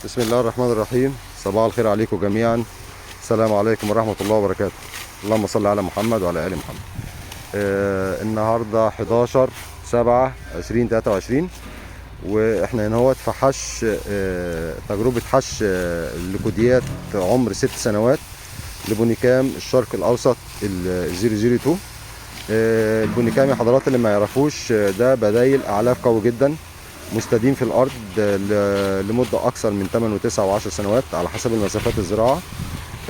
بسم الله الرحمن الرحيم. صباح الخير عليكم جميعا. السلام عليكم ورحمة الله وبركاته. اللهم صل على محمد وعلى آل محمد. النهاردة 11/7/2023 واحنا هنا هوت في حش تجربة حش الليكوديات عمر 6 سنوات لبونيكام الشرق الأوسط 002. البونيكام يا حضرات اللي ما يعرفوش ده بدايل أعلاف قوي جدا مستديم في الارض لمده اكثر من 8 و9 و10 سنوات على حسب المسافات الزراعه.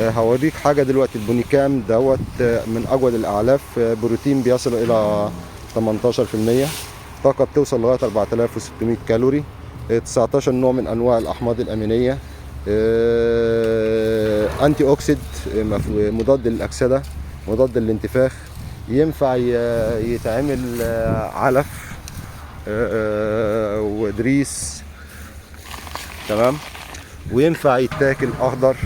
هوريك حاجه دلوقتي. البونيكام دوت من اجود الاعلاف، بروتين بيصل الى 18%، طاقه بتوصل لغايه 4600 كالوري، 19 نوع من انواع الاحماض الامينيه، انتي اوكسيد، مضاد للاكسده، مضاد للانتفاخ، ينفع يتعمل علف ودريس، تمام، وينفع يتاكل اخضر،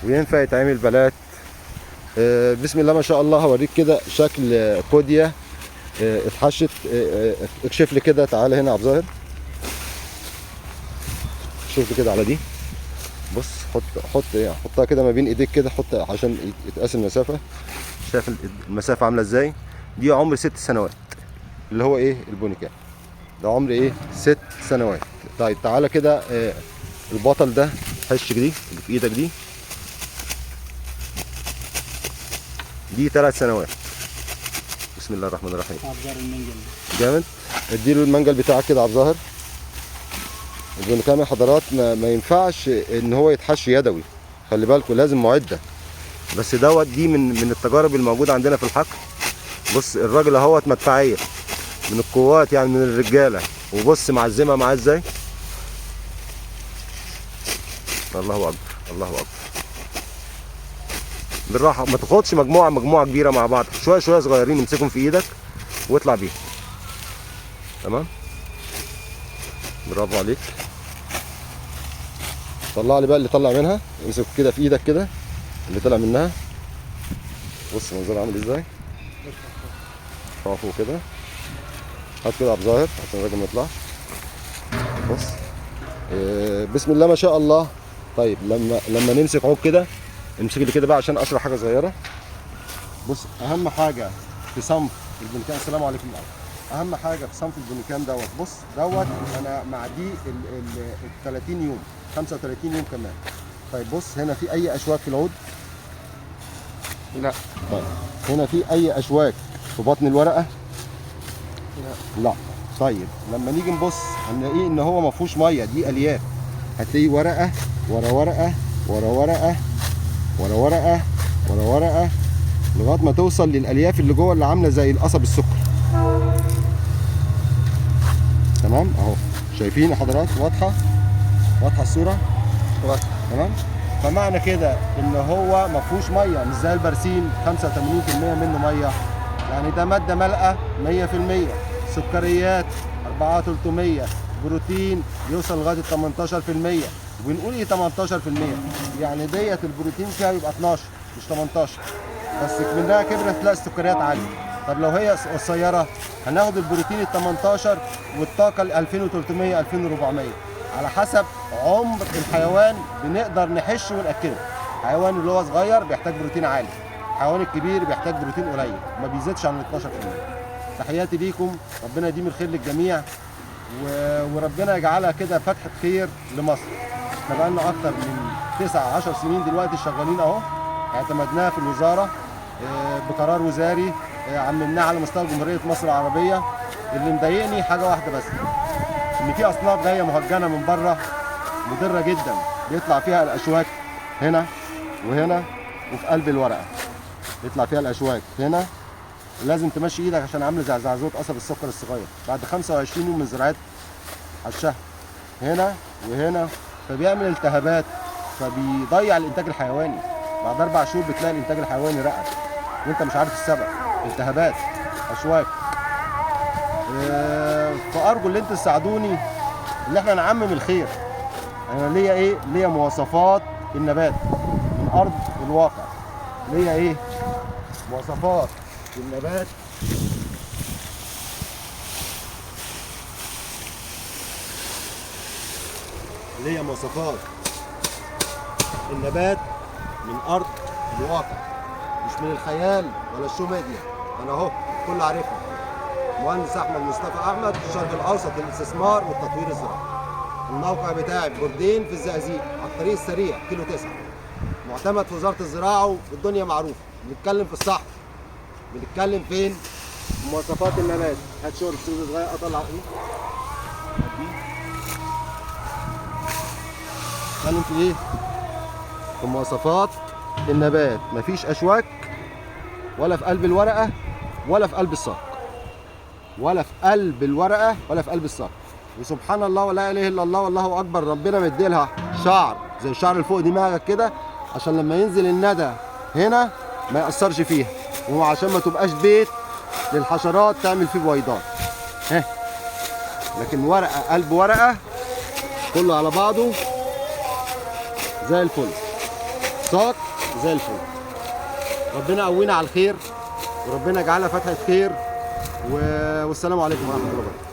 وينفع يتعمل بلات. بسم الله ما شاء الله. هوريك كده شكل كوديا اتحشت. اكشف لي كده، تعالى هنا يا عبد الظاهر، شوف لي كده على دي. بص، حطها كده ما بين ايديك كده، حط عشان يتقاس المسافه. شايف المسافه عامله ازاي؟ دي عمر 6 سنوات اللي هو ايه البونيكام ده، عمر ايه 6 سنوات. طيب تعالى كده، البطل ده حش دي اللي في ايدك دي 3 سنوات. بسم الله الرحمن الرحيم. جامد. اديله المنجل بتاعك كده يا عبد الظاهر. البونيكام يا حضرات ما ينفعش ان هو يتحش يدوي، خلي بالكم لازم معده. بس دوت دي من التجارب الموجوده عندنا في الحقل. بص الراجل اهوت مدفعيه من القوات، يعني من الرجاله، وبص معزمها معاه ازاي. الله اكبر، الله اكبر. بالراحه، ما تاخدش مجموعه كبيره مع بعض، شويه شويه صغيرين امسكهم في ايدك واطلع بيهم. تمام، برافو عليك. طلع لي بقى اللي طلع منها، امسك كده في ايدك كده اللي طلع منها. بص منظرها عامل ازاي. فوق كده، هات كده يا عبد الظاهر عشان الراجل ما يطلعش. بص، بسم الله ما شاء الله. طيب لما نمسك عود كده، امسك لي كده بقى عشان اشرح حاجه صغيره. بص، اهم حاجه في صنف البونيكام، السلام عليكم، اهم حاجه في صنف البونيكام دوت. بص دوت انا معديه ال 30 يوم، 35 يوم كمان. طيب بص، هنا في اي اشواك في العود؟ لا. طيب هنا في اي اشواك في بطن الورقه؟ لا. لا. طيب لما نيجي نبص هنلاقيه ان هو ما فيهوش ميه، دي الياف. هتلاقي ورقه ورا ورقه ورا ورقه ورا ورقه ورا ورقه لغايه ما توصل للالياف اللي جوه اللي عامله زي القصب السكر. تمام اهو، شايفين يا حضرات؟ واضحه الصوره؟ واضحه. تمام. فمعنى كده ان هو ما فيهوش ميه، مش زي البرسيم 85% منه ميه، يعني ده ماده مالئه 100%، سكريات 4300، بروتين يوصل لغايه 18%. وبنقول ايه 18%؟ يعني ديت البروتين فيها يبقى 12 مش 18، بس منها كبرت تلاقي السكريات عاليه. طب لو هي قصيره هناخد البروتين ال 18 والطاقه ال 2300 2400 على حسب عمر الحيوان، بنقدر نحشه وناكله. الحيوان اللي هو صغير بيحتاج بروتين عالي، الحيوان الكبير بيحتاج بروتين قليل ما بيزيدش عن 12%. تحياتي ليكم، ربنا يديم الخير للجميع، وربنا يجعلها كده فتحة خير لمصر. احنا بقالنا اكتر من 9-10 سنين دلوقتي شغالين اهو، اعتمدناها في الوزارة بقرار وزاري، عملناه على مستوى جمهورية مصر العربية. اللي مضايقني حاجة واحدة بس، ان في اصناف جاية مهجنة من بره مضرة جدا، بيطلع فيها الاشواك هنا وهنا وفي قلب الورقة، يطلع فيها الاشواك هنا. لازم تمشي ايدك عشان عامله زي زعزوت قصب السكر الصغير بعد 25 يوم من زراعه حشها هنا وهنا، فبيعمل التهابات، فبيضيع الانتاج الحيواني. بعد 4 شهور بتلاقي الانتاج الحيواني رقد وانت مش عارف السبب، التهابات، اشواك. فارجو ان انتوا تساعدوني ان احنا نعمم الخير. انا ليا ايه؟ ليا مواصفات النبات من ارض الواقع، ليا ايه؟ مواصفات النبات اللي هي مواصفات النبات من ارض الواقع، مش من الخيال ولا الشو ميديا. انا اهو الكل عارفني، مهندس احمد مصطفى احمد، الشرق الاوسط للاستثمار والتطوير الزراعي. الموقع بتاعي في بوردين في الزقازيق على الطريق السريع كيلو 9، معتمد في وزاره الزراعه والدنيا معروفه. بنتكلم في الصح، بنتكلم فين؟ مواصفات النبات. هات شورت صغير اطلع ايه؟ بنتكلم في ايه؟ في مواصفات النبات، مفيش اشواك ولا في قلب الورقه ولا في قلب الساق، ولا في قلب الورقه ولا في قلب الساق. وسبحان الله ولا اله الا الله والله اكبر، ربنا مديلها شعر زي الشعر اللي فوق دماغك كده، عشان لما ينزل الندى هنا ما ياثرش فيها، وعشان ما تبقاش بيت للحشرات تعمل فيه بويضات. لكن ورقه قلب ورقه كله على بعضه زي الفل، ساق زي الفل. ربنا يقوينا على الخير وربنا يجعلها فتحة خير، والسلام عليكم ورحمه الله وبركاته.